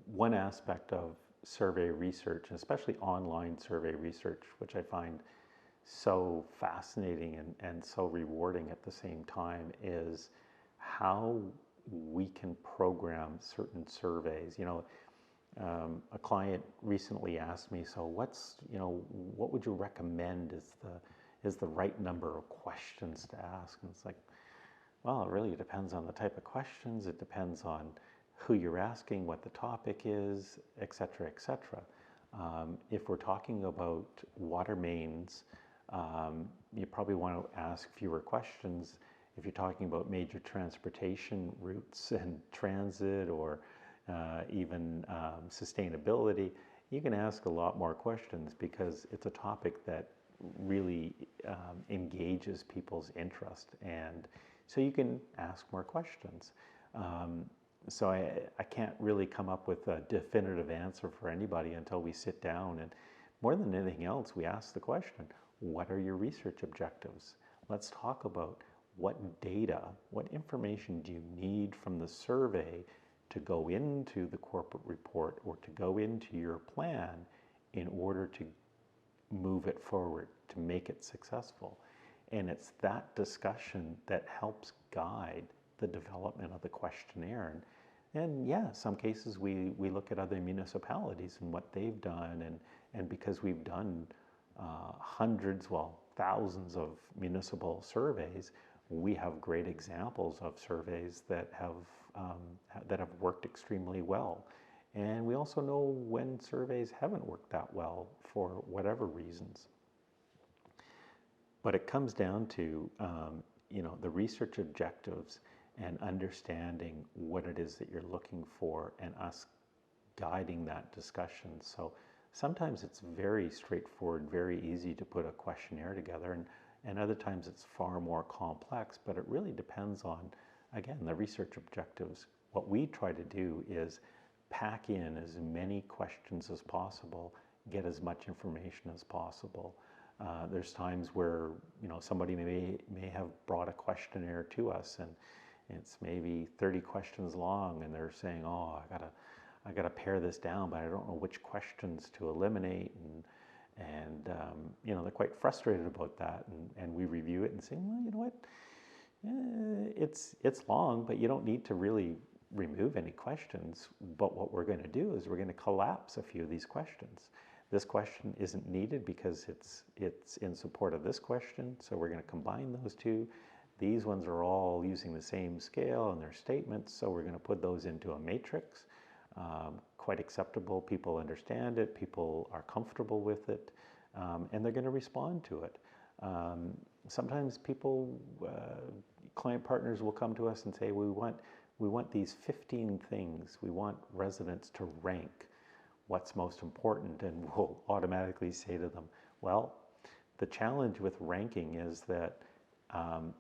one aspect of survey research, and especially online survey research, which I find so fascinating and so rewarding at the same time, is how we can program certain surveys. A client recently asked me, so what would you recommend is the right number of questions to ask? And it's like, well, it really depends on the type of questions. It depends on who you're asking, what the topic is, et cetera, et cetera. If we're talking about water mains, you probably want to ask fewer questions. If you're talking about major transportation routes and transit, or even sustainability, you can ask a lot more questions because it's a topic that really engages people's interest, and so you can ask more questions. So I can't really come up with a definitive answer for anybody until we sit down, and more than anything else, we ask the question, what are your research objectives? Let's talk about what data, what information do you need from the survey to go into the corporate report or to go into your plan in order to move it forward, to make it successful. And it's that discussion that helps guide the development of the questionnaire. And yeah, some cases we look at other municipalities and what they've done, and because we've done hundreds, well, thousands of municipal surveys, we have great examples of surveys that have worked extremely well. And we also know when surveys haven't worked that well for whatever reasons. But it comes down to the research objectives and understanding what it is that you're looking for, and us guiding that discussion. So sometimes it's very straightforward, very easy to put a questionnaire together, and other times it's far more complex, but it really depends on, again, the research objectives. What we try to do is pack in as many questions as possible, get as much information as possible. There's times where somebody may have brought a questionnaire to us, and it's maybe 30 questions long, and they're saying, "Oh, I gotta pare this down, but I don't know which questions to eliminate," and they're quite frustrated about that. And we review it and say, "Well, you know what? It's long, but you don't need to really remove any questions. But what we're going to do is we're going to collapse a few of these questions. This question isn't needed because it's in support of this question, so we're going to combine those two. These ones are all using the same scale and their statements, so we're going to put those into a matrix. Quite acceptable. People understand it. People are comfortable with it, and they're going to respond to it. Sometimes client partners will come to us and say, we want these 15 things. We want residents to rank what's most important, and we'll automatically say to them, well, the challenge with ranking is that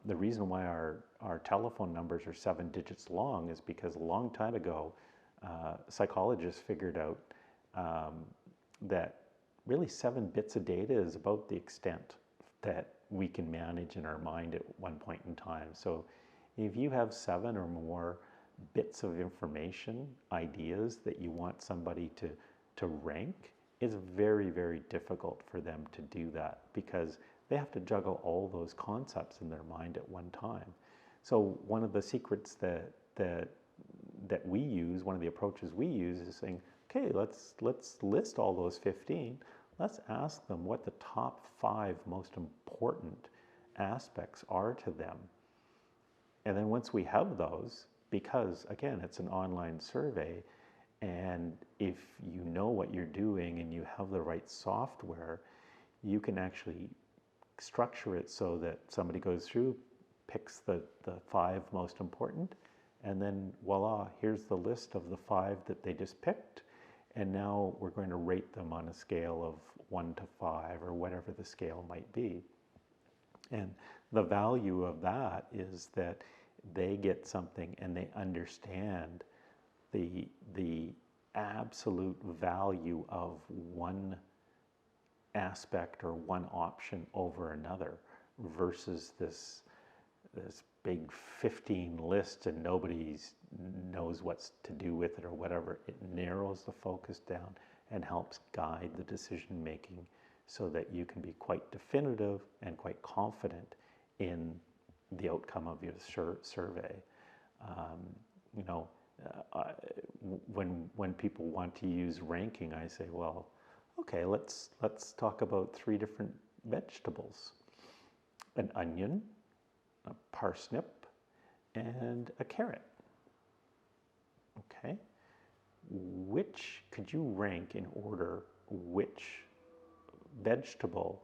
the reason why our telephone numbers are 7 digits long is because a long time ago, psychologists figured out that really 7 bits of data is about the extent that we can manage in our mind at one point in time. So if you have 7 or more bits of information, ideas that you want somebody to rank, it's very, very difficult for them to do that because they have to juggle all those concepts in their mind at one time. So one of the secrets that we use, one of the approaches we use is saying, okay, let's list all those 15. Let's ask them what the top 5 most important aspects are to them. And then once we have those, because again, it's an online survey, and if you know what you're doing and you have the right software, you can actually structure it so that somebody goes through, picks the 5 most important, and then voila, here's the list of the 5 that they just picked. And now we're going to rate them on a scale of 1 to 5 or whatever the scale might be. And the value of that is that they get something and they understand the absolute value of one aspect or one option over another versus this this big 15 list and nobody knows what to do with it or whatever. It narrows the focus down and helps guide the decision making so that you can be quite definitive and quite confident in the outcome of your survey. You know, when people want to use ranking, I say, well, okay, let's talk about 3 different vegetables: an onion, a parsnip, and a carrot. Okay, which could you rank in order? Which vegetable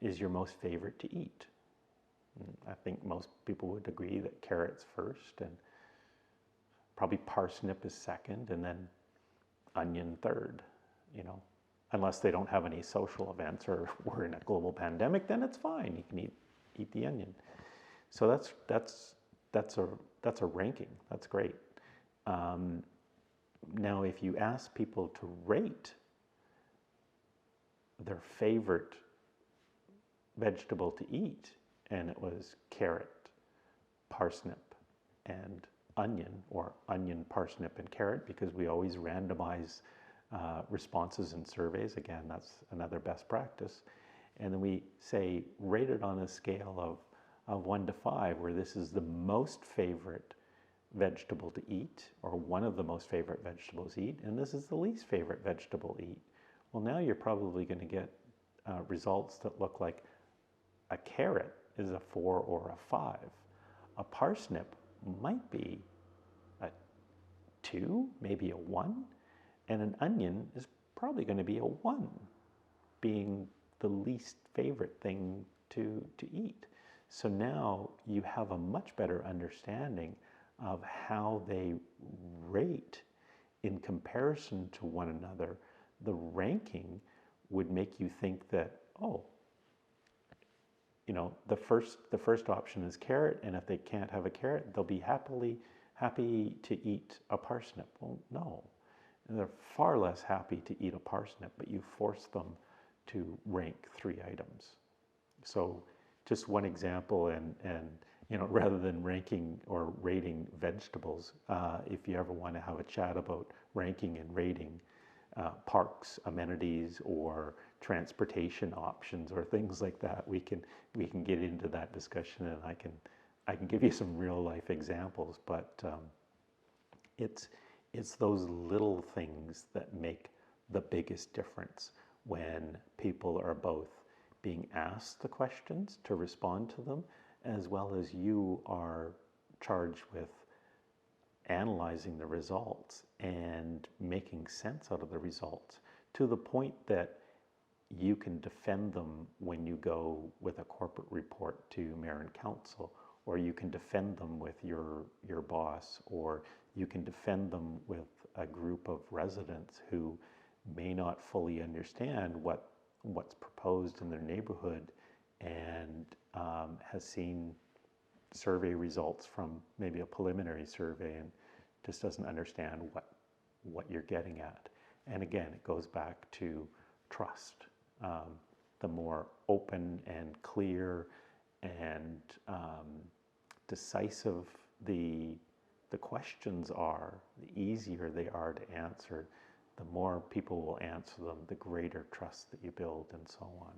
is your most favorite to eat? I think most people would agree that carrot's first, and probably parsnip is second, and then onion third. You know, unless they don't have any social events or we're in a global pandemic, then it's fine. You can eat the onion. So that's a ranking. That's great. Now, if you ask people to rate their favorite vegetable to eat, and it was carrot, parsnip, and onion, or onion, parsnip, and carrot, because we always randomize responses in surveys. Again, that's another best practice. And then we say rate it on a scale of 1 to 5, where this is the most favorite vegetable to eat, or one of the most favorite vegetables to eat, and this is the least favorite vegetable to eat. Well, now you're probably going to get results that look like a carrot is a 4 or a 5. A parsnip might be a 2, maybe a 1, and an onion is probably going to be a 1, being the least favorite thing to eat. So now you have a much better understanding of how they rate in comparison to one another. The ranking would make you think that, oh, you know, the first option is carrot, and if they can't have a carrot, they'll be happy to eat a parsnip. Well, no, and they're far less happy to eat a parsnip, but you force them to rank 3 items. So just one example, and you know, rather than ranking or rating vegetables, if you ever want to have a chat about ranking and rating parks, amenities, or transportation options, or things like that, we can get into that discussion, and I can give you some real life examples. But it's those little things that make the biggest difference when people are both being asked the questions to respond to them, as well as you are charged with analyzing the results and making sense out of the results, to the point that you can defend them when you go with a corporate report to mayor and council, or you can defend them with your boss, or you can defend them with a group of residents who may not fully understand what's proposed in their neighborhood, and has seen survey results from maybe a preliminary survey and just doesn't understand what you're getting at. And again, it goes back to trust. The more open and clear and decisive the questions are, the easier they are to answer. The more people will answer them, the greater trust that you build, and so on.